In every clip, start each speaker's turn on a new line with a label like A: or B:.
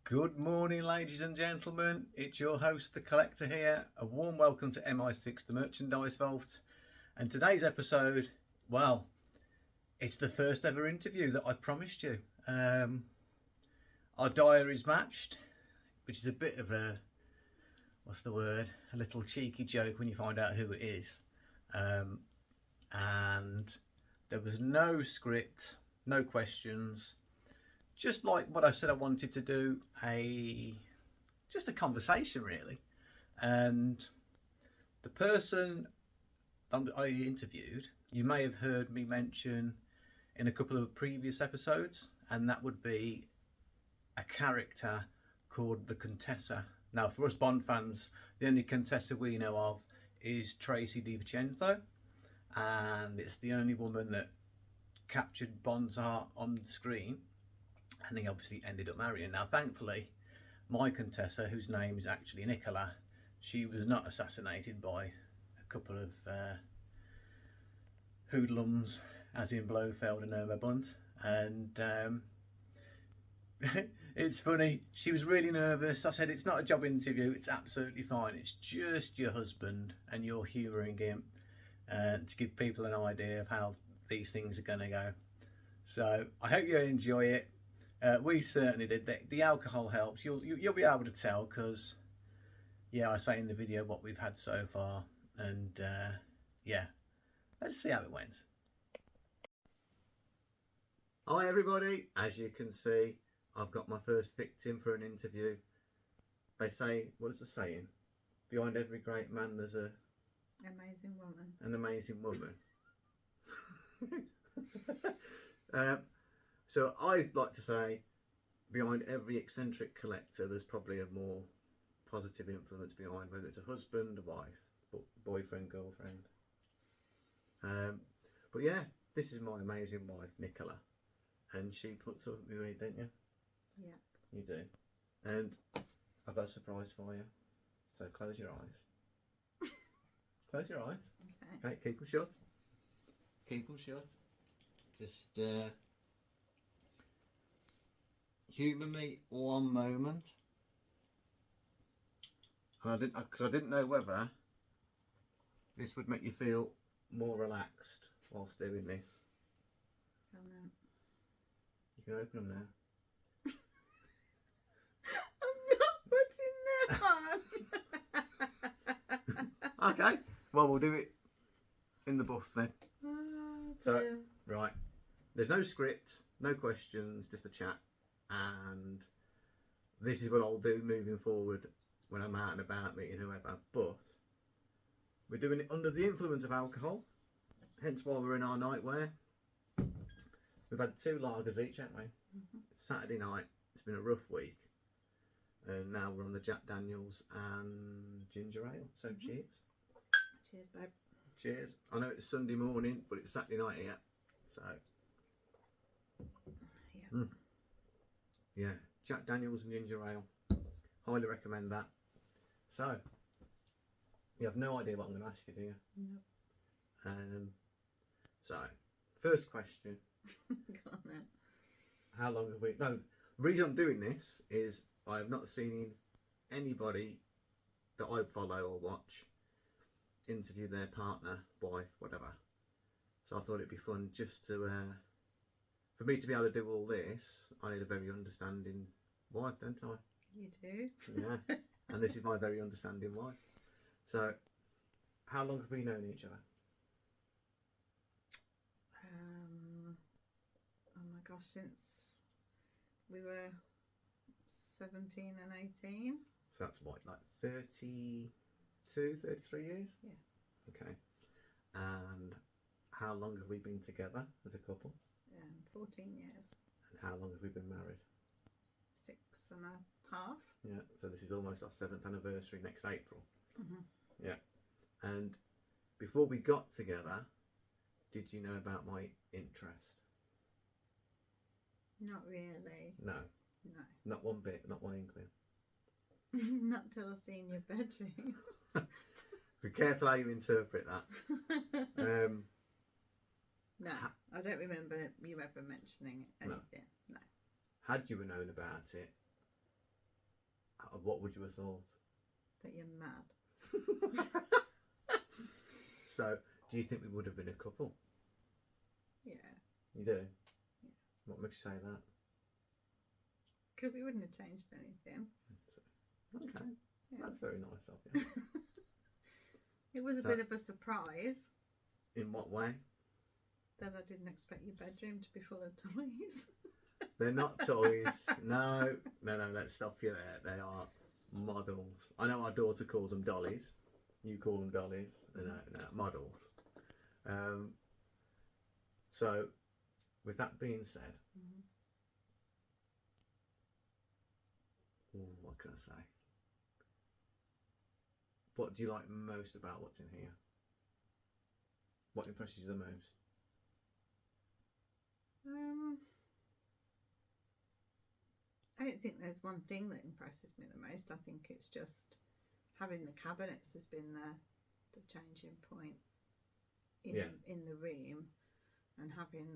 A: Good morning, ladies and gentlemen. It's your host, The Collector here. A warm welcome to MI6, the Merchandise Vault. And today's episode, well, it's the first ever interview that I promised you. Our diaries matched, which is a bit of a, a little cheeky joke when you find out who it is. And there was no script, no questions. Just like what I said I wanted to do, just a conversation really. And the person I interviewed, you may have heard me mention in a couple of previous episodes, and that would be a character called the Contessa. Now, for us Bond fans, the only Contessa we know of is Tracy DiVincenzo, and it's the only woman that captured Bond's heart on the screen. And he obviously ended up marrying. Now, thankfully, my Contessa, whose name is actually Nicola, she was not assassinated by a couple of hoodlums, as in Blofeld and Irma Bunt. And it's funny, she was really nervous. I said, it's not a job interview, it's absolutely fine. It's just your husband and you're humouring him to give people an idea of how these things are going to go. So I hope you enjoy it. We certainly did. The alcohol helps. You'll be able to tell because, yeah, I say in the video what we've had so far, and yeah, let's see how it went. Hi everybody. As you can see, I've got my first victim for an interview. They say, what is the saying? Behind every great man, there's an amazing woman. So I'd like to say, behind every eccentric collector, there's probably a more positive influence behind, whether it's a husband, a wife, boyfriend, girlfriend. But yeah, this is my amazing wife, Nicola, and she puts up with me, don't you?
B: Yeah.
A: You do. And I've got a surprise for you. So close your eyes. Close your eyes. Okay, keep them shut. Keep them shut. Just humour me one moment. And because I didn't know whether this would make you feel more relaxed whilst doing this. You can open them now.
B: I'm not putting them on.
A: Okay, well we'll do it in the buff then.
B: Oh,
A: so, right, there's no script, no questions, just a chat. And this is what I'll do moving forward when I'm out and about meeting whoever. But we're doing it under the influence of alcohol, hence why we're in our nightwear. We've had 2 lagers each, haven't we? It's Saturday night. It's been a rough week. And now we're on the Jack Daniels and ginger ale. So cheers.
B: Cheers, babe.
A: Cheers. I know it's Sunday morning, but it's Saturday night here. So.
B: Yeah.
A: Yeah, Jack Daniels and ginger ale. Highly recommend that. So, you have no idea what I'm going to ask you, do you?
B: No.
A: So, first question.
B: Go on then.
A: How long have we... No, the reason I'm doing this is I have not seen anybody that I follow or watch interview their partner, wife, whatever. So I thought it'd be fun just to... for me to be able to do all this, I need a very understanding wife, don't I?
B: You do?
A: Yeah. And this is my very understanding wife. So, how long have we known each other?
B: Oh my gosh, since we were 17 and 18.
A: So that's what, like 32, 33 years?
B: Yeah.
A: Okay. And how long have we been together as a couple?
B: 14 years.
A: And how long have we been married?
B: 6.5.
A: Yeah, so this is almost our 7th anniversary next April. Yeah. And before we got together, did you know about my interest?
B: Not really.
A: No.
B: No.
A: Not one bit, not one inkling.
B: Not till I've seen your bedroom.
A: Be careful how you interpret that.
B: No, I don't remember you ever mentioning anything. No.
A: Had you known about it, What would you have thought?
B: That you're mad.
A: So, do you think we would have been a couple?
B: Yeah.
A: You do?
B: Yeah.
A: What makes you say that?
B: Because it wouldn't have changed anything.
A: Okay,
B: Yeah.
A: that's very nice of you.
B: It was a
A: So-
B: bit of a surprise
A: In what way?
B: that I didn't expect your bedroom to be full of toys.
A: They're not toys. No, let's stop you there. They are models. I know our daughter calls them dollies. You call them dollies. No, models. So, with that being said,
B: Mhm.
A: what can I say? What do you like most about what's in here? What impresses you the most?
B: I don't think there's one thing that impresses me the most. I think it's just having the cabinets has been the changing point in the room, and having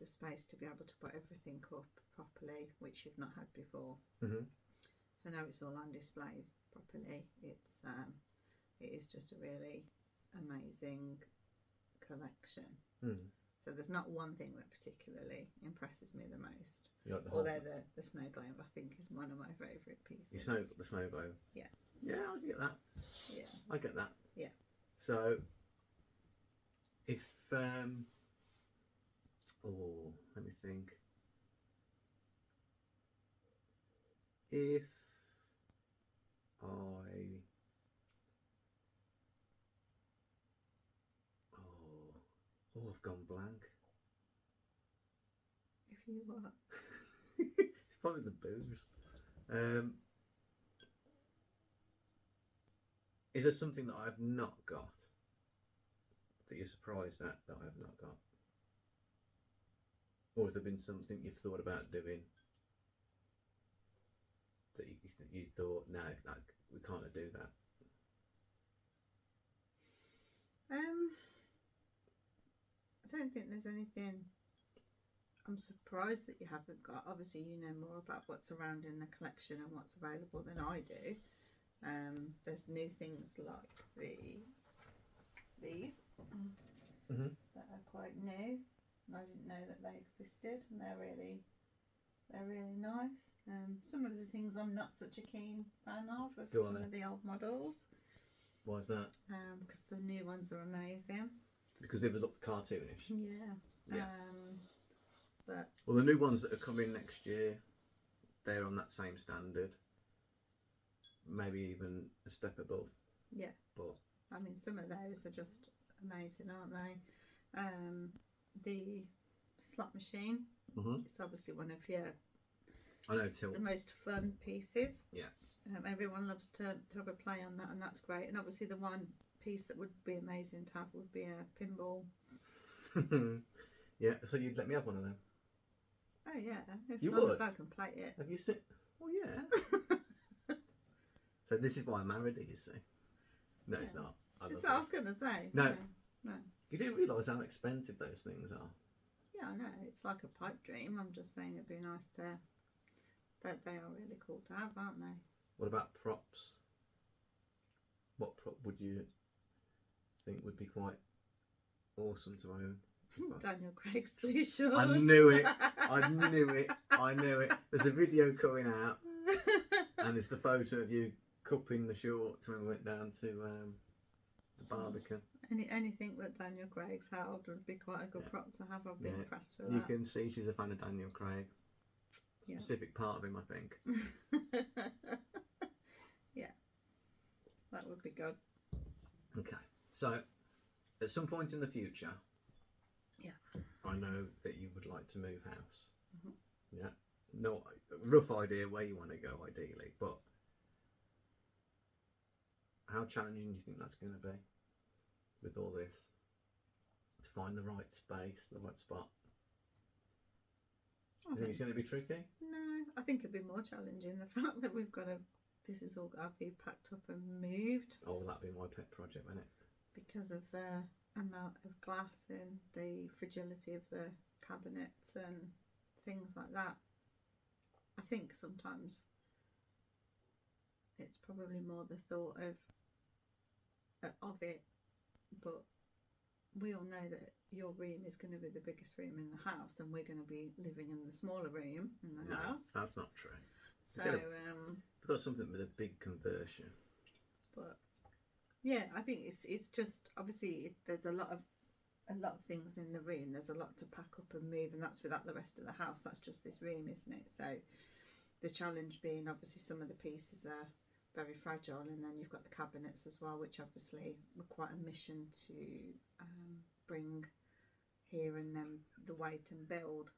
B: the space to be able to put everything up properly, which you've not had before.
A: Mm-hmm.
B: So now it's all on display properly. It is just a really amazing collection.
A: Mm.
B: So there's not one thing that particularly impresses me the most.
A: You like the whole
B: Although the snow globe, I think, is one of my favourite pieces.
A: the snow globe.
B: Yeah.
A: Yeah, I get that.
B: Yeah.
A: I get that.
B: Yeah.
A: So, if let me think. If I I've gone blank.
B: If you what?
A: It's probably the booze. Is there something that I've not got that you're surprised at that I have not got? Or has there been something you've thought about doing that you thought, no, we can't do that?
B: I don't think there's anything I'm surprised that you haven't got. Obviously, you know more about what's around in the collection and what's available than I do. There's new things like these
A: Mhm.
B: that are quite new, and I didn't know that they existed, and they're really nice. Some of the things I'm not such a keen fan of
A: Go on
B: some
A: then.
B: of the old models,
A: Why is that?
B: because the new ones are amazing.
A: Because they've looked cartoonish.
B: Yeah.
A: Yeah.
B: But
A: Well, the new ones that are coming next year, they're on that same standard. Maybe even a step above.
B: yeah,
A: But
B: I mean, some of those are just amazing, aren't they? The slot machine.
A: Mhm.
B: It's obviously one of your
A: I know Tilt.
B: the most fun pieces.
A: Yeah.
B: Everyone loves to have a play on that, and that's great. And obviously, the one piece that would be amazing to have would be a pinball.
A: Yeah. So you'd let me have one of them?
B: Oh yeah, as
A: You
B: long
A: would?
B: as I can play it.
A: Have you seen? Well, yeah. So this is why I'm married, you see. No, it's
B: Yeah.
A: not. I
B: That's
A: love
B: what I
A: it.
B: was going to say.
A: No.
B: No.
A: You do realise how expensive those things are.
B: Yeah, I know. It's like a pipe dream. I'm just saying it'd be nice to. That they are really cool to have, aren't they?
A: What about props? What prop would you think would be quite awesome to own?
B: Daniel Craig's blue shorts.
A: I knew it. I knew it. I knew it. There's a video coming out, and it's the photo of you cupping the shorts when we went down to the Barbican.
B: Anything that Daniel Craig's held would be quite a good
A: Yeah.
B: prop to have. I've been
A: Yeah.
B: impressed with
A: You
B: that.
A: can see she's a fan of Daniel Craig.
B: Yeah.
A: Specific part of him, I think.
B: Yeah, that would be good.
A: Okay, so at some point in the future,
B: Yeah.
A: I know that you would like to move house.
B: Mhm.
A: Yeah, no rough idea where you want to go, ideally, but how challenging do you think that's going to be with all this to find the right space, the right spot?
B: I
A: You think it's
B: think-
A: going to be tricky?
B: No, I think it'd be more challenging the fact that we've got to. This is all got to be packed up and moved
A: Oh, will that be my pet project, won't it?
B: because of the amount of glass and the fragility of the cabinets and things like that. I think sometimes it's probably more the thought of it. But we all know that your room is going to be the biggest room in the house, and we're going to be living in the smaller room in the house.
A: That's not true.
B: So
A: We've got something with a big conversion.
B: But yeah, I think it's just obviously there's a lot of things in the room. There's a lot to pack up and move, and that's without the rest of the house. That's just this room, isn't it? So the challenge being obviously some of the pieces are very fragile, and then you've got the cabinets as well, which obviously were quite a mission to bring here and then the weight and build.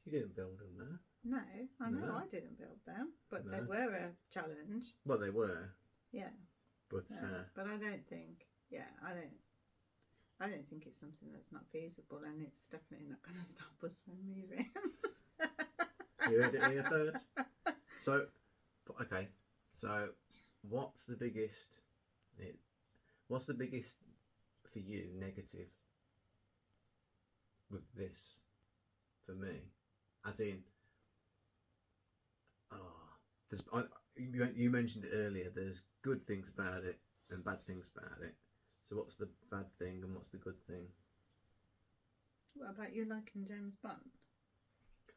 A: You didn't build them, no?
B: No, I know.
A: No.
B: I didn't build them, but
A: No.
B: they were a challenge.
A: Well, they were.
B: Yeah.
A: But
B: But I don't think. Yeah, I don't think it's something that's not feasible, and it's definitely not going to stop us from moving.
A: you heard it here first. So, okay. So, what's the biggest for you negative with this for me? As in, you mentioned it earlier. There's good things about it and bad things about it. So what's the bad thing and what's the good thing?
B: What about you liking James Bond?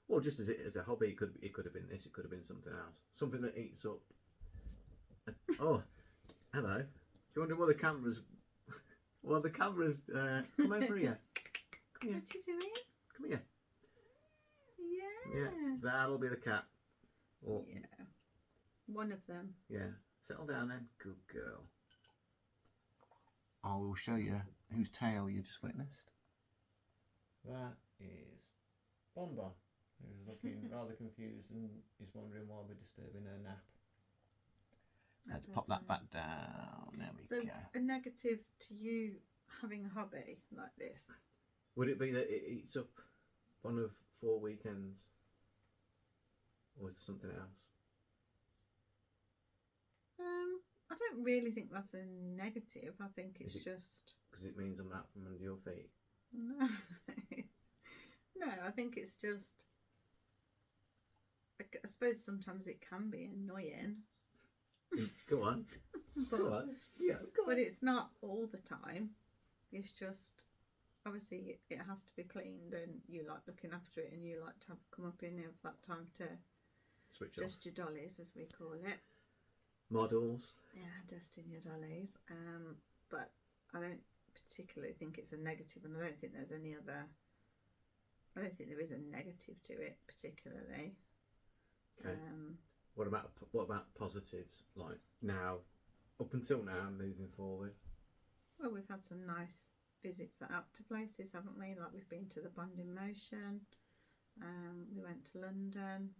A: Well, just as a hobby, it could have been this. It could have been something else. Something that eats up. Oh, hello. You wonder what the cameras? Well, the cameras. Come over here. Come here.
B: What you doing?
A: Come here.
B: Yeah.
A: Yeah, that'll be the cat. Or,
B: Yeah. One of them.
A: yeah. Settle down then. Good girl. I will show you whose tail you just witnessed. That is Bonbon, who's looking rather confused and is wondering why we're disturbing her nap. Let's pop that back down. There we
B: So
A: go.
B: a negative to you having a hobby like this?
A: Would it be that it eats up one of 4 weekends? Or is there something else?
B: I don't really think that's a negative. I think it's just...
A: Because it means I'm out from under your feet?
B: No. No, I think it's just... I suppose sometimes it can be annoying.
A: Go on.
B: But,
A: Go on. Yeah, go on.
B: but it's not all the time. It's just... Obviously, it has to be cleaned, and you like looking after it, and you like to come up in have that time to
A: Switch
B: dust your dollies, as we call it.
A: Models.
B: Yeah, dusting your dollies. But I don't particularly think it's a negative, and I don't think there's any other. I don't think there is a negative to it particularly.
A: Okay. What about positives? Like now, up until now, moving forward.
B: Well, we've had some nice visits out to places, haven't we? Like we've been to the Bond in Motion. We went to London.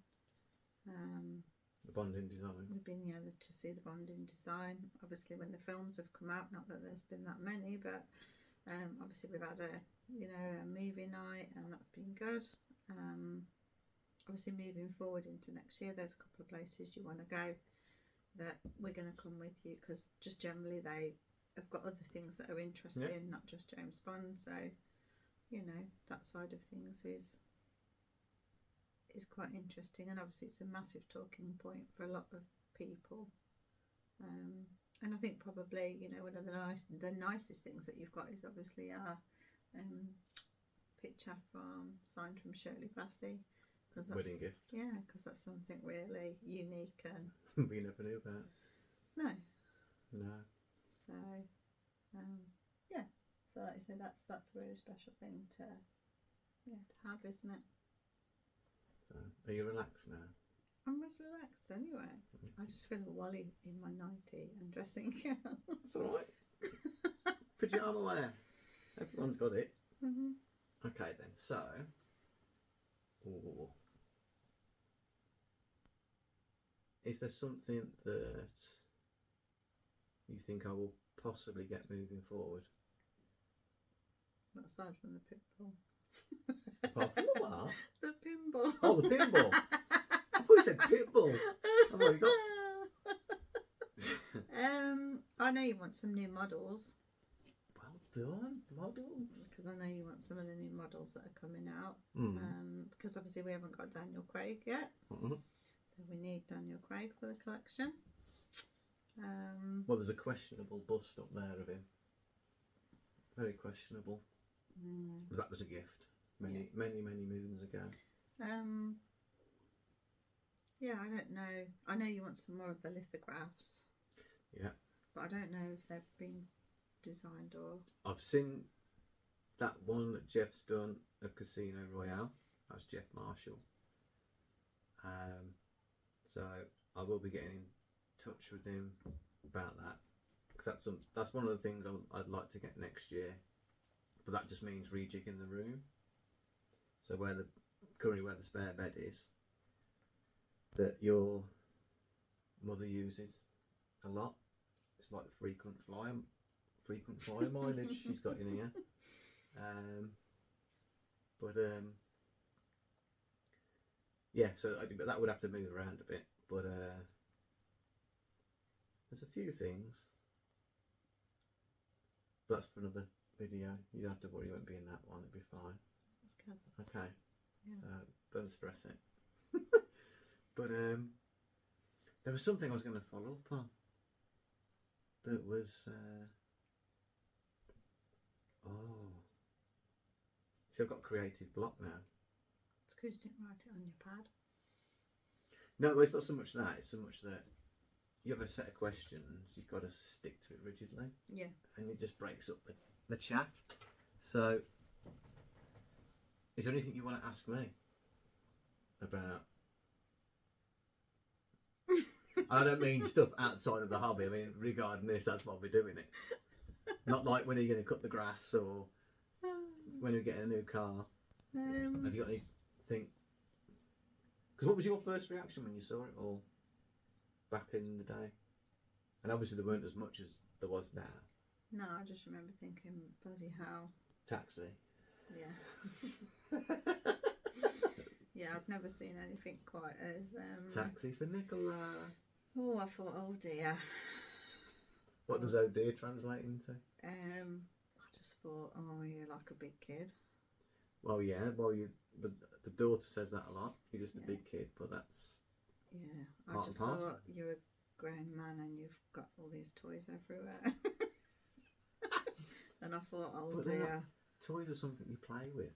A: The Bond in Design.
B: We've been to see the Bond in Design. Obviously, when the films have come out, not that there's been that many, but obviously we've had a movie night, and that's been good. Obviously, moving forward into next year, there's a couple of places you want to go that we're going to come with you, because just generally they have got other things that are interesting, not just James Bond. So that side of things is quite interesting, and obviously it's a massive talking point for a lot of people. And I think probably one of the nicest things that you've got is obviously our picture signed from Shirley Bassey, because that's
A: wedding gift.
B: Yeah, because that's something really unique and
A: we never knew about.
B: No. So yeah. So like I say, that's a really special thing to have, isn't it?
A: So, are you relaxed now?
B: I'm just relaxed anyway. I just feel a wally in my 90 and dressing gown.
A: That's all right. Pyjama wear. Everyone's got it.
B: Mm-hmm.
A: Okay then. So, is there something that you think I will possibly get moving forward?
B: Aside from the pitbull.
A: Apart from the what?
B: The pinball.
A: Oh, the pinball. I thought you said pitbull. I've already got.
B: I know you want some new models.
A: Well done, models.
B: Because I know you want some of the new models that are coming out. Because obviously we haven't got Daniel Craig yet. So we need Daniel Craig for the collection.
A: Well, there's a questionable bust up there of him. Very questionable. But that was a gift many moons ago.
B: Yeah, I don't know. I know you want some more of the lithographs.
A: Yeah.
B: But I don't know if they've been designed or...
A: I've seen that one that Jeff's done of Casino Royale. That's Jeff Marshall. So I will be getting in touch with him about that, because that's one of the things I'd like to get next year. But that just means rejigging the room. So currently where the spare bed is, that your mother uses a lot. It's like the frequent flyer mileage she's got in here. Yeah, so that would have to move around a bit. But there's a few things. But that's for another video. You don't have to worry, you won't be in that one. It'll be fine.
B: That's good.
A: Okay.
B: Yeah.
A: So don't stress it. But there was something I was going to follow up on. That was so I've got creative block now.
B: It's because you didn't write it on your pad.
A: No, well, it's not so much that. It's so much that you have a set of questions. You've got to stick to it rigidly.
B: Yeah. And
A: it just breaks up the chat. So, is there anything you want to ask me about? I don't mean stuff outside of the hobby. I mean, regarding this, that's why we're doing it. Not like when are you going to cut the grass or when are you getting a new car. Have you got anything? Because what was your first reaction when you saw it all back in the day? And obviously there weren't as much as there was now.
B: No, I just remember thinking, bloody hell.
A: Taxi.
B: Yeah. Yeah, I've never seen anything quite as...
A: Taxi for Nicola.
B: Oh, I thought, oh dear.
A: What does oh dear translate into?
B: I just thought, oh, you're like a big kid.
A: Well, yeah. Well, the daughter says that a lot. You're just a big kid, but that's...
B: Yeah, I just thought you're a grown man and you've got all these toys everywhere. And I thought, oh
A: but
B: dear.
A: Toys are something you play with.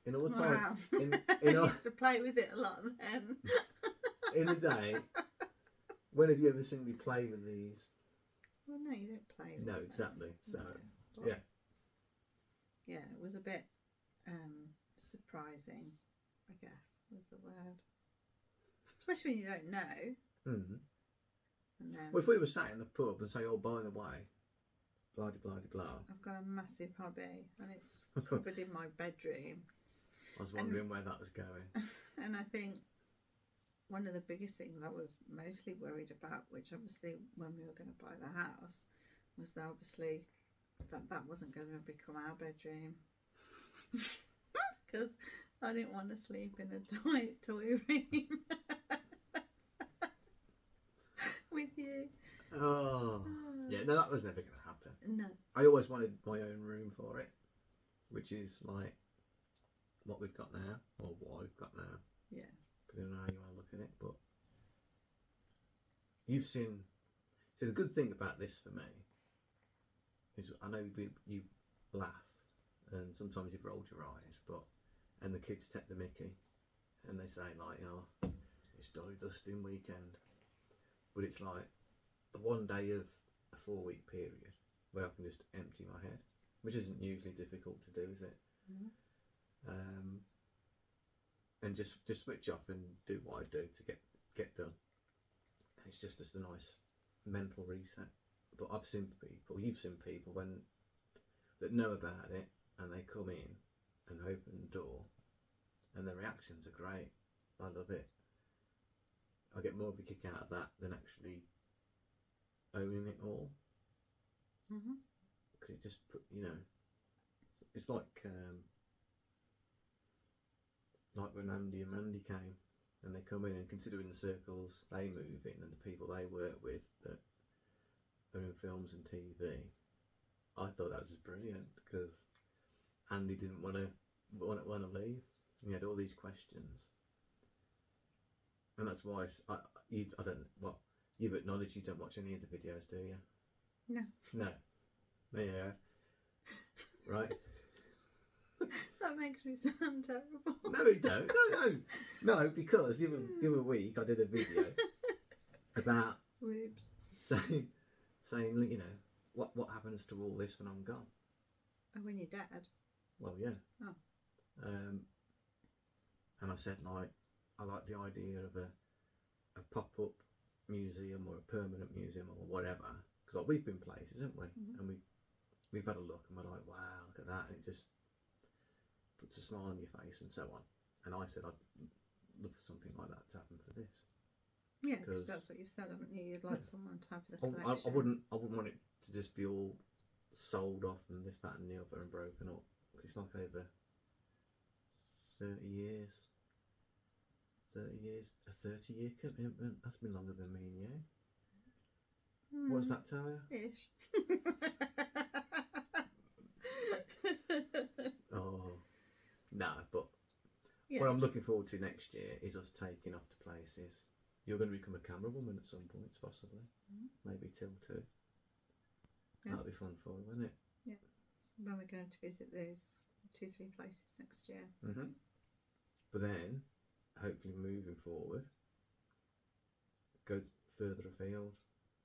A: In all time,
B: wow.
A: I
B: used to play with it a lot then.
A: In the day, when have you ever seen me play with these?
B: Well, no, you don't play with
A: No,
B: them.
A: exactly. So,
B: no.
A: Yeah.
B: Yeah, it was a bit surprising, I guess, was the word. Especially when you don't know.
A: Mm-hmm.
B: And then,
A: well, if we were sat in the pub and say, oh, by the way, blah, blah, blah, blah.
B: I've got a massive hobby and it's covered in my bedroom.
A: I was wondering where that was going.
B: And I think one of the biggest things I was mostly worried about, which obviously when we were going to buy the house, was that obviously that wasn't going to become our bedroom. Because I didn't want to sleep in a toy room with you.
A: Oh. Yeah, no, that was never going to happen.
B: No.
A: I always wanted my own room for it, which is like what we've got now, or what I've got now.
B: Yeah.
A: Depending on how you want to look at it, but you've seen. So the good thing about this for me is I know you laugh and sometimes you've rolled your eyes, and the kids take the mickey and they say like, oh, it's Dolly Dusting weekend, but it's like the one day of a 4-week period where I can just empty my head, which isn't usually difficult to do, is it?
B: Mm-hmm.
A: And just switch off and do what I do to get done. And it's just a nice mental reset. But I've seen people, you've seen people that know about it and they come in and open the door and their reactions are great. I love it. I get more of a kick out of that than actually owning it all.
B: Mm-hmm.
A: Because it just, it's like when Andy and Mandy came and they come in, and considering the circles they move in and the people they work with that are in films and TV, I thought that was brilliant because Andy didn't want to leave. He had all these questions, and that's why I don't know what You've acknowledged you don't watch any of the videos, do you?
B: No.
A: No. Yeah. Right.
B: That makes me sound terrible.
A: No, you don't. No, because the other week I did a video about
B: Whoops.
A: saying, you know, what happens to all this when I'm gone.
B: Oh, when you're dead.
A: Well, yeah.
B: Oh.
A: And I said, like, I like the idea of a pop-up museum or a permanent museum or whatever, because like, we've been places, haven't we?
B: Mm-hmm.
A: And we've had a look and we're like, wow, look at that, and it just puts a smile on your face and so on. And I said I'd love for something like that to happen for this.
B: Yeah, because that's what you've said, haven't you? You'd like someone to have the collection.
A: I wouldn't want it to just be all sold off and this, that, and the other and broken up. It's like over 30 years. 30 years, a 30-year commitment. That's been longer than me and you. What does that tell you?
B: Ish.
A: Oh, no, but
B: yeah.
A: what I'm looking forward to next year is us taking off to places. You're going to become a camera woman at some point, possibly. Maybe till 2. Yeah. That'll be fun for you, won't it?
B: Yeah. So when we're going to visit those 2-3 places next year.
A: Mm-hmm. But then, hopefully moving forward, go further afield,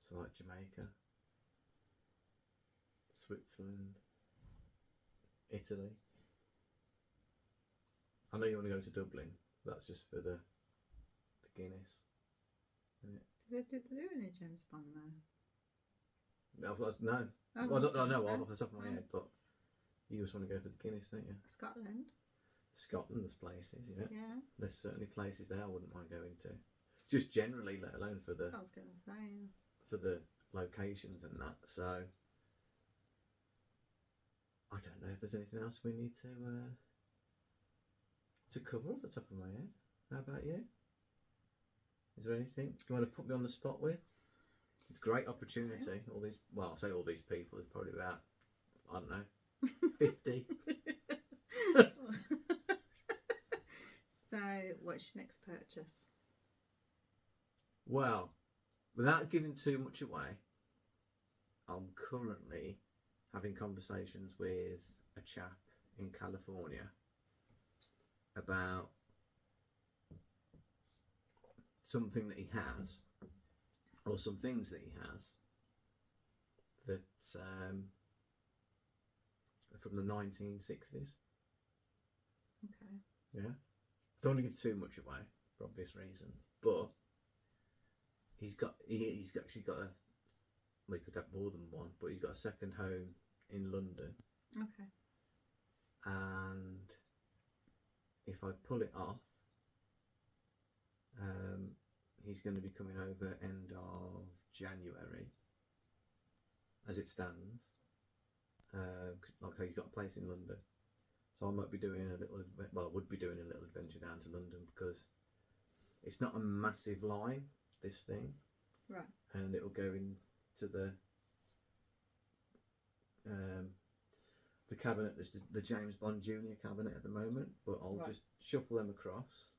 A: so like Jamaica, Switzerland, Italy. I know you want to go to Dublin, but that's just for the Guinness, isn't it?
B: Did they do any James Bond there?
A: No.
B: Oh,
A: Well, I don't know off the top of my head, but you just want to go for the Guinness, don't you?
B: Scotland.
A: Scotland's places, yeah.
B: Yeah.
A: There's certainly places there I wouldn't mind going to. Just generally, let alone for the.
B: I was going to say. Yeah.
A: For the locations and that. So I don't know if there's anything else we need to cover off the top of my head. How about you? Is there anything you want to put me on the spot with? It's a great opportunity. All these, well, I say all these people. There's probably about, I don't know, 50.
B: So, what's your next purchase?
A: Well, without giving too much away, I'm currently having conversations with a chap in California about something that he has, or some things that he has, that's from the 1960s.
B: Okay.
A: Yeah. Don't want to give too much away for obvious reasons, but he's actually got a. We could have more than one, but he's got a second home in London.
B: Okay.
A: And if I pull it off, he's going to be coming over end of January, as it stands. Like I say, he's got a place in London, so I might be doing a little. Well, I would be doing a little adventure down to London because it's not a massive line. This thing,
B: right? And
A: it'll go into the cabinet. There's the James Bond Junior cabinet at the moment, but I'll just shuffle them across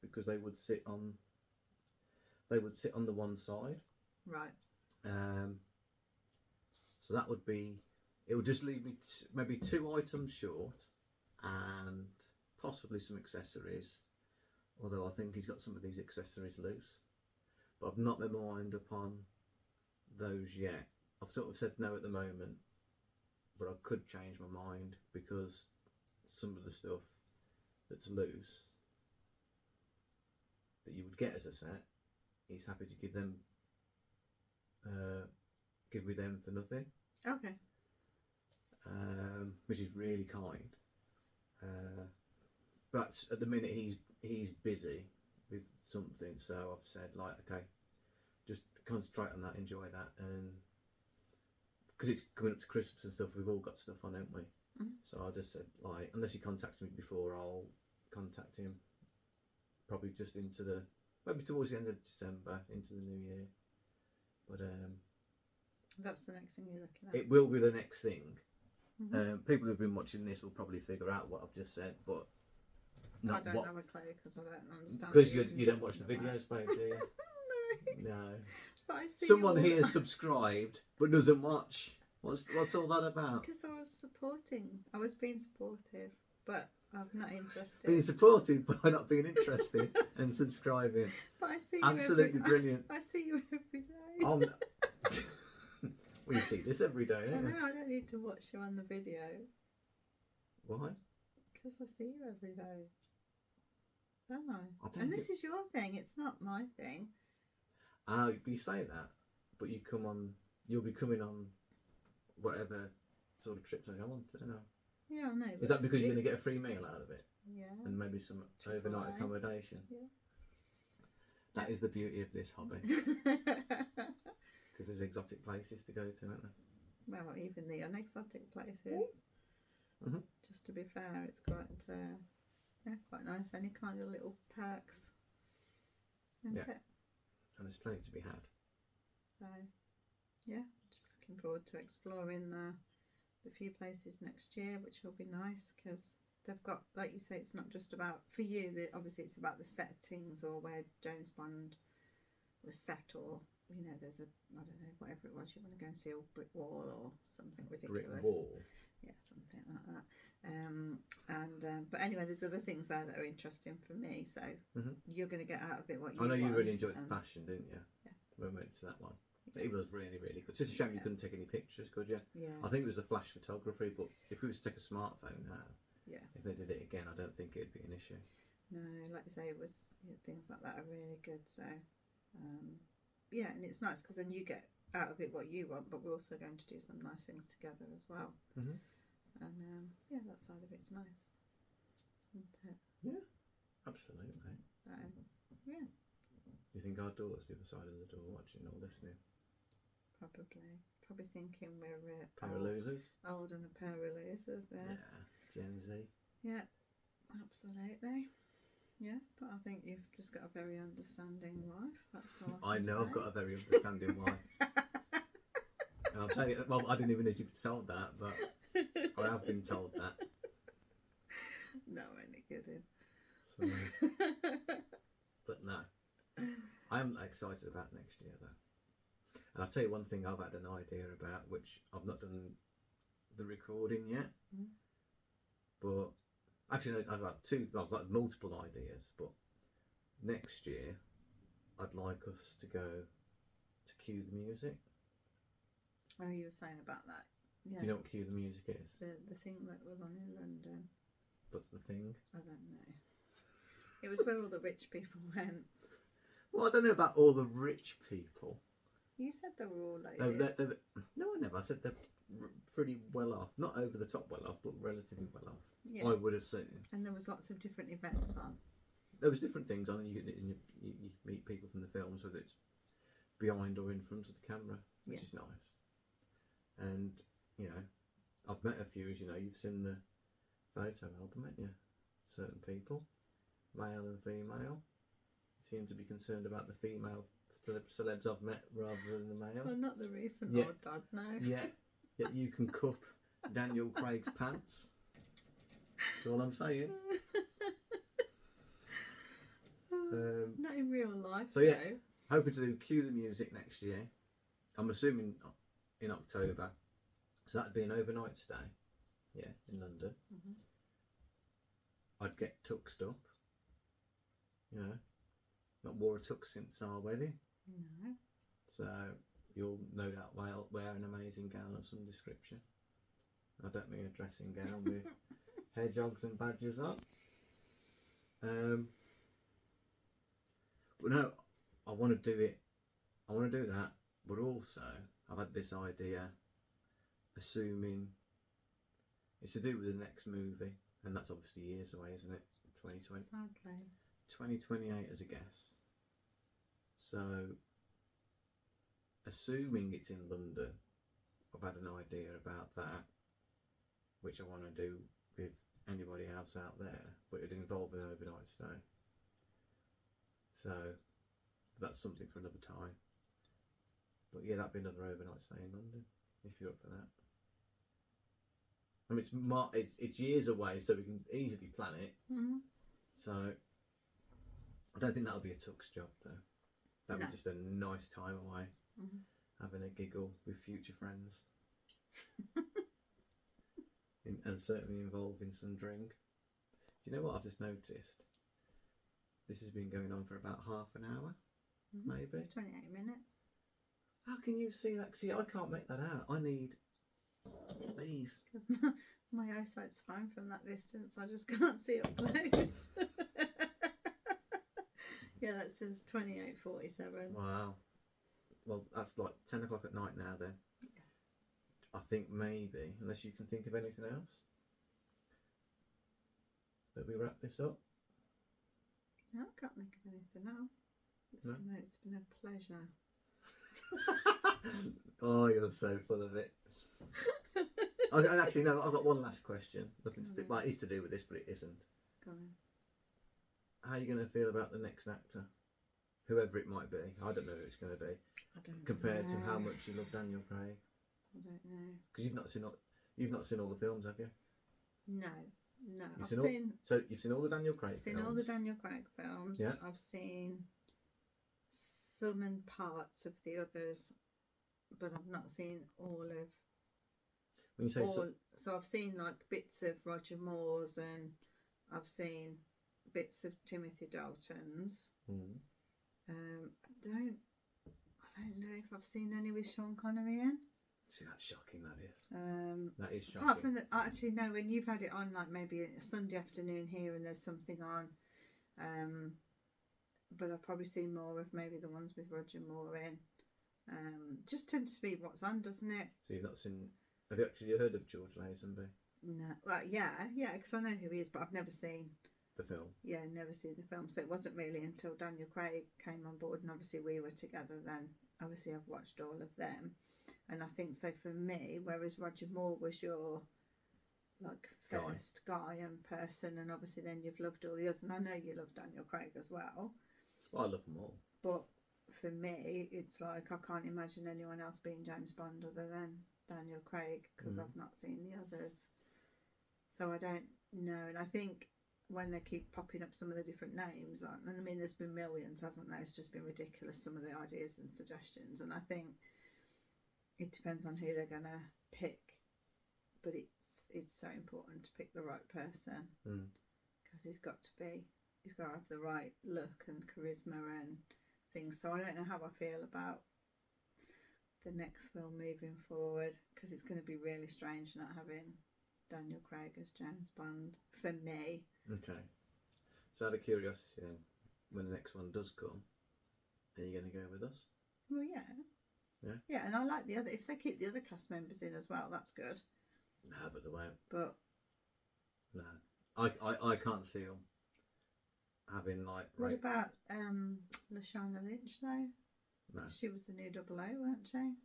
A: because they would sit on the one side.
B: Right.
A: So that would be. It would just leave me maybe 2 items short, and possibly some accessories. Although I think he's got some of these accessories loose, but I've not my mind upon those yet. I've sort of said no at the moment, but I could change my mind because some of the stuff that's loose that you would get as a set, he's happy to give me them for nothing.
B: Okay.
A: Which is really kind. But at the minute he's busy with something, so I've said like, okay, just concentrate on that, enjoy that, and because it's coming up to Christmas and stuff, we've all got stuff on, haven't we? Mm-hmm. So I just said like, unless he contacts me before, I'll contact him probably just maybe towards the end of December, into the new year. But
B: that's the next thing you're looking at.
A: It will be the next thing.
B: Mm-hmm.
A: People who've been watching this will probably figure out what I've just said, but
B: I don't have a clue because I don't understand.
A: Because you don't watch the videos, babe, do you?
B: No.
A: No.
B: But I see
C: Someone
B: you all-
C: here subscribed but doesn't watch. What's all that about?
B: Because I was supporting. I was being supportive, but I'm not interested.
C: Being supportive by not being interested and subscribing.
B: But I see you
C: Absolutely brilliant.
B: I see you every day.
C: On. Well, you see this every day,
B: I
C: don't you?
B: know I don't need to watch you on the video
C: Why?
B: because I see you every day. Don't I?
C: I don't
B: And this
C: think-
B: is your thing. It's not my thing.
C: You say that, but you come on. You'll be coming on whatever sort of trips I go on. I don't know.
B: Yeah, I know.
C: Is that because you're going to get a free meal out of it
B: Yeah.
C: and maybe some
B: Triple
C: overnight
B: A.
C: accommodation?
B: Yeah.
C: That is the beauty of this hobby, because there's exotic places to go to, aren't there?
B: Well, even the unexotic places.
C: Mhm.
B: Just to be fair, it's quite quite nice. Any kind of little perks. Isn't
C: Yeah.
B: it?
C: And there's plenty to be had.
B: So, yeah, just looking forward to exploring the few places next year, which will be nice because they've got, like you say, it's not just about, for you, obviously it's about the settings or where James Bond was set, or, you know, there's a, I don't know, whatever it was, you want to go and see a brick wall or something ridiculous.
C: Brick wall.
B: Yeah, something like that. But anyway, there's other things there that are interesting for me. So
C: Mhm.
B: you're going to get out of it what you
C: I know you
B: want,
C: really enjoyed the
B: and-
C: fashion, didn't you?
B: Yeah.
C: When we went to that one. It was really, really good. It's just a shame you couldn't take any pictures, could you?
B: Yeah,
C: I think it was the flash photography, but if we was to take a smartphone now,
B: yeah.
C: if they did it again, I don't think it'd be an issue.
B: No, like you say, it was things like that are really good. So, yeah, and it's nice because then you get out of it what you want, but we're also going to do some nice things together as well.
C: Mhm.
B: And yeah, that side of it's nice. Isn't it?
C: Absolutely.
B: So, yeah,
C: Do you think our daughter's the other side of the door watching or listening?
B: probably thinking we're
C: Pair of losers?
B: old and a pair of losers.
C: Yeah. Gen Z.
B: Yeah, absolutely. Yeah, but I think you've just got a very understanding wife. That's all
C: I
B: can
C: know I've
B: say.
C: got a very understanding wife. And I'll tell you, well, I didn't even need to be told that, but I have been told that.
B: No, I'm only kidding.
C: So, but no. I am excited about next year, though. And I'll tell you one thing I've had an idea about, which I've not done the recording yet.
B: Mm.
C: But actually, no, I've got multiple ideas. But next year, I'd like us to go to Cue the Music.
B: Oh, you were saying about that. Yeah.
C: Do you know what Cue the Music is?
B: The thing that was on in London?
C: What's the thing?
B: I don't know. It was where all the rich people went.
C: Well, I don't know about all the rich people.
B: You said they were all like
C: No, I never. I said they're pretty well off. Not over the top well off, but relatively well off.
B: yeah.
C: I would assume.
B: And there was lots of different events on.
C: There was different things on, and you meet people from the films, whether it's behind or in front of the camera, which
B: Yeah.
C: is nice. And you know, I've met a few. As you know, you've seen the photo album, haven't you? Certain people, male and female, seem to be concerned about the female celebs I've met rather than the male.
B: Well, not the recent
C: Yeah.
B: old dad, no.
C: Yet you can cup Daniel Craig's pants. That's all I'm saying.
B: Not in real life.
C: so yeah.
B: though.
C: Hoping to do Cue the Music next year. I'm assuming in October. So that'd be an overnight stay. Yeah, in London.
B: Mhm.
C: I'd get tuxed up. You know, not wore a tux since our wedding.
B: No.
C: So you'll no doubt wear an amazing gown of some description. I don't mean a dressing gown with hedgehogs and badgers on. But no, I want to do it. I want to do that. But also, I've had this idea, assuming it's to do with the next movie, and that's obviously years away, isn't it? 2020.
B: Sadly.
C: 2028 as a guess. So, assuming it's in London, I've had an idea about that, which I want to do with anybody else out there, but it'd involve an overnight stay. So, that's something for another time. But yeah, that'd be another overnight stay in London, if you're up for that. I mean, it's years away, so we can easily plan it.
B: Mm-hmm.
C: So, I don't think that'll be a tux job though. That'll
B: No.
C: be just a nice time away.
B: Mhm.
C: having a giggle with future friends, and certainly involving some drink. Do you know what I've just noticed? This has been going on for about half an hour, maybe.
B: 28 minutes.
C: How can you see that? See, I can't make that out. I need these.
B: Because my eyesight's fine from that distance. I just can't see up close. Yeah, that says 28:47.
C: Wow. Well, that's like 10 o'clock at night now then. I think maybe, unless you can think of anything else, that we wrap this up.
B: No, I can't think of anything else. It's been a pleasure.
C: Oh, you're so full of it. Actually, no, I've got one last question. Nothing to do, well, it is to do with this, but it isn't.
B: Go on.
C: How are you going to feel about the next actor? Whoever it might be. I don't know who it's going to be.
B: I don't
C: Compared
B: know.
C: to how much you love Daniel Craig.
B: I don't know.
C: Because you've not seen all the films, have you?
B: No.
C: You've seen all the Daniel Craig films?
B: I've seen all the Daniel Craig films.
C: Yeah.
B: I've seen some and parts of the others, but I've not seen all of.
C: When you say
B: So I've seen like bits of Roger Moore's, and I've seen bits of Timothy Dalton's. I don't know if I've seen any with Sean Connery in.
C: See, that's shocking, that is. That is shocking.
B: Apart from that, actually, no, when you've had it on, like maybe a Sunday afternoon here and there's something on, but I've probably seen more of maybe the ones with Roger Moore in. Just tends to be what's on, doesn't it?
C: So you've not seen... Have you actually heard of George Lazenby?
B: No. Well, yeah, because I know who he is, but I've never seen...
C: The film?
B: Yeah, never seen the film. So it wasn't really until Daniel Craig came on board, and obviously we were together then. Obviously I've watched all of them. And I think so for me, whereas Roger Moore was your like first guy and person, and obviously then you've loved all the others, and I know you love Daniel Craig as well.
C: Well, I love them all.
B: But for me, it's like I can't imagine anyone else being James Bond other than Daniel Craig, because I've not seen the others. So I don't know, and I think when they keep popping up some of the different names on, and I mean there's been millions, hasn't there? It's just been ridiculous, some of the ideas and suggestions, and I think it depends on who they're gonna pick, but it's so important to pick the right person, because he's got to have the right look and charisma and things. So I don't know how I feel about the next film moving forward, because it's going to be really strange not having Daniel Craig as James Bond for me.
C: Okay. So out of curiosity then, when the next one does come, are you going to go with us?
B: Well, yeah.
C: Yeah?
B: Yeah, and I like the other, if they keep the other cast members in as well, that's good.
C: No, but they won't.
B: But...
C: No. I can't see them having like...
B: What about Lashana Lynch though?
C: No.
B: She was the new 00, weren't she?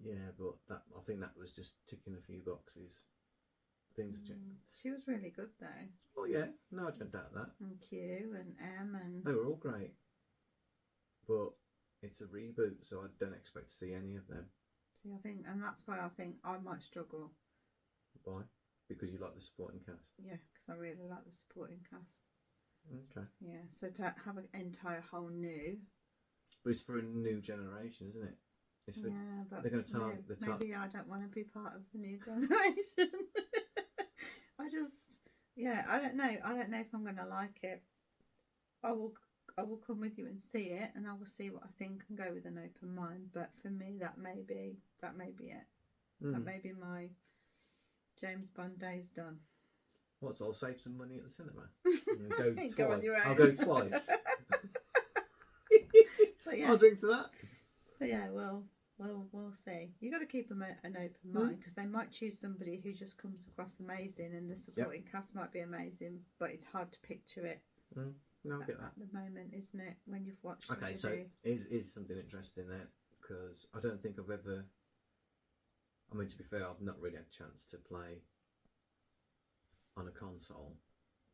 C: Yeah, but I think that was just ticking a few boxes. Things are changing.
B: She was really good though.
C: Oh yeah, no, I don't doubt that.
B: And Q and M and...
C: They were all great. But it's a reboot, so I don't expect to see any of them.
B: See, I think, and that's why I think I might struggle.
C: Why? Because you like the supporting cast?
B: Yeah, because I really like the supporting cast.
C: Okay.
B: Yeah, so to have an entire whole new...
C: But it's for a new generation, isn't it? It's for,
B: yeah, but
C: they're going to target the
B: maybe I don't want to be part of the new generation. I don't know. I don't know if I'm going to like it. I will come with you and see it, and I will see what I think and go with an open mind. But for me, that may be it. That may be my James Bond days done.
C: What? So I'll save some money at the cinema. And go twice.
B: Go on your own.
C: I'll go twice.
B: But yeah,
C: I'll drink to that.
B: But yeah, we'll see. You got to keep them an open mind, because they might choose somebody who just comes across amazing, and the supporting cast might be amazing, but it's hard to picture it.
C: No, I get that.
B: At the moment, isn't it? When you've watched.
C: Okay, so is something interesting there, because I don't think I've ever. I mean, to be fair, I've not really had a chance to play on a console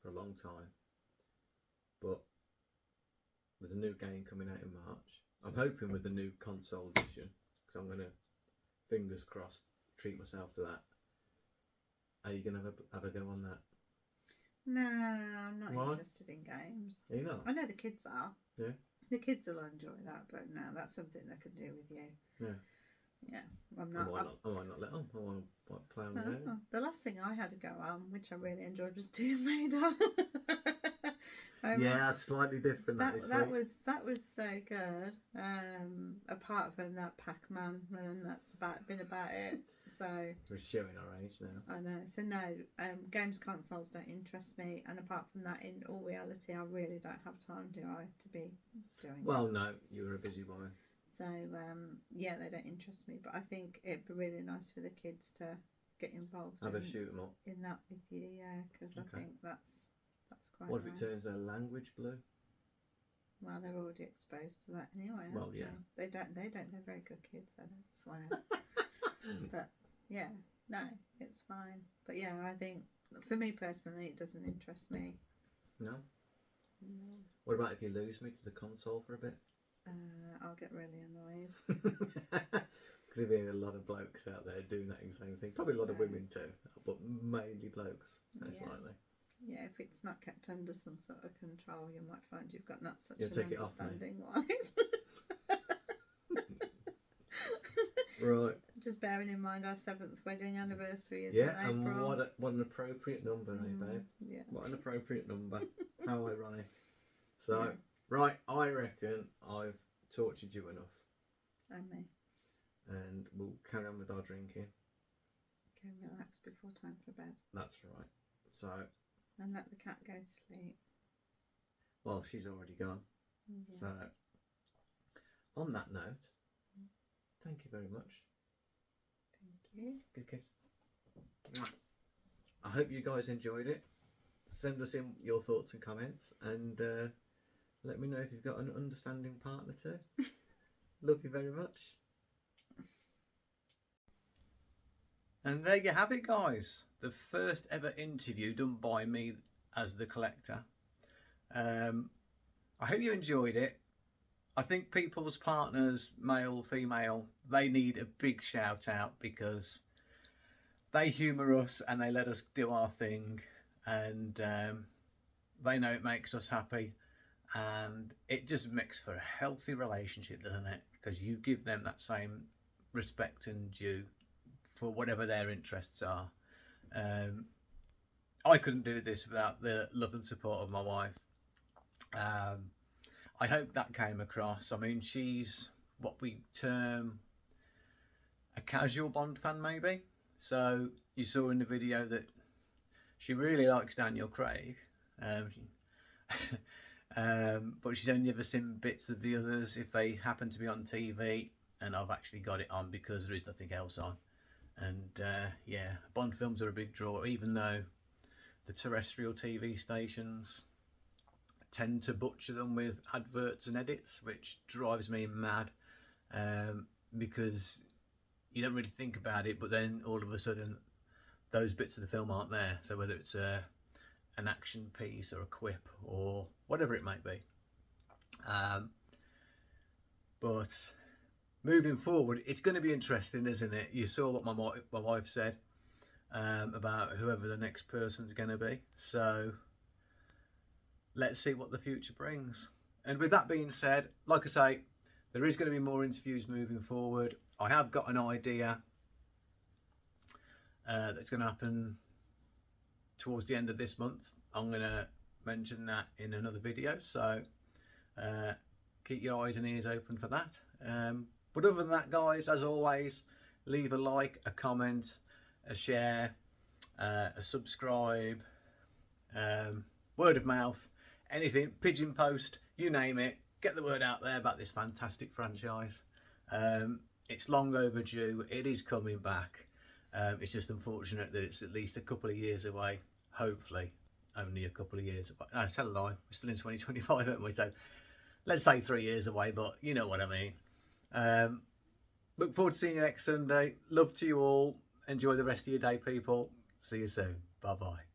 C: for a long time, but there's a new game coming out in March. I'm hoping with the new console edition, because I'm going to, fingers crossed, treat myself to that. Are you going to have a go on that?
B: No, I'm not
C: Why?
B: interested in games.
C: Are you not?
B: I know the kids are.
C: Yeah.
B: The kids will enjoy that, but no, that's something they could do with you.
C: Yeah.
B: Yeah, I'm
C: I
B: not.
C: might not let them. I want to play on their own.
B: The last thing I had to go on, which I really enjoyed, was Tomb Raider.
C: Yeah, slightly different.
B: That was so good. Apart from that Pac-Man, and that's been about it. So
C: we're showing our age now.
B: I know. So no, games consoles don't interest me, and apart from that, in all reality, I really don't have time, do I, to be doing.
C: Well, no, you were a busy woman.
B: So yeah, they don't interest me. But I think it'd be really nice for the kids to get involved.
C: Have a shoot 'em up
B: in that with you, yeah, because I think that's quite.
C: What if
B: nice.
C: it turns their language blue?
B: Well, they're already exposed to that anyway.
C: Well, yeah.
B: They don't. They're very good kids. I don't swear. But yeah, no, it's fine. But yeah, I think for me personally, it doesn't interest me.
C: No.
B: No.
C: What about if you lose me to the console for a bit?
B: I'll get really annoyed.
C: Because there'll be a lot of blokes out there doing that same thing. Probably a lot of women too, but mainly blokes, most likely.
B: Yeah, if it's not kept under some sort of control, you might find you've got not such
C: You'll
B: an
C: take it off,
B: understanding wife.
C: Right.
B: Just bearing in mind our 7th wedding anniversary is
C: Yeah,
B: in April.
C: and what an appropriate number, eh, babe?
B: Yeah.
C: What an appropriate number. How ironic. So,
B: Yeah.
C: right, I reckon I've tortured you enough.
B: And me.
C: And we'll carry on with our drinking.
B: Go and relax before time for bed.
C: That's right. So,
B: And let the cat go to sleep.
C: well, she's already gone.
B: Yeah.
C: So, on that note, thank you very much.
B: Thank you.
C: Good kiss. I hope you guys enjoyed it. Send us in your thoughts and comments, and let me know if you've got an understanding partner too. Love you very much.
A: And there you have it, guys. The first ever interview done by me as the collector. I hope you enjoyed it. I think people's partners, male, female, they need a big shout out because they humour us and they let us do our thing, and they know it makes us happy, and it just makes for a healthy relationship, doesn't it? Because you give them that same respect and due for whatever their interests are. I couldn't do this without the love and support of my wife. I hope that came across. I mean, she's what we term a casual Bond fan, maybe. So you saw in the video that she really likes Daniel Craig, but she's only ever seen bits of the others if they happen to be on TV, and I've actually got it on because there is nothing else on. And yeah, Bond films are a big draw, even though the terrestrial TV stations tend to butcher them with adverts and edits, which drives me mad, because you don't really think about it, but then all of a sudden those bits of the film aren't there. So whether it's an action piece or a quip or whatever it might be, but moving forward, it's going to be interesting, isn't it? You saw what my wife said about whoever the next person's going to be. So let's see what the future brings. And with that being said, like I say, there is going to be more interviews moving forward. I have got an idea that's going to happen towards the end of this month. I'm going to mention that in another video. So keep your eyes and ears open for that. But other than that, guys, as always, leave a like, a comment, a share, a subscribe, word of mouth, anything, pigeon post, you name it. Get the word out there about this fantastic franchise. It's long overdue. It is coming back. It's just unfortunate that it's at least a couple of years away. Hopefully, only a couple of years away. No, tell a lie. We're still in 2025, aren't we? So let's say 3 years away, but you know what I mean. Look forward to seeing you next Sunday. Love to you all. Enjoy the rest of your day, people. See you soon. Bye-bye.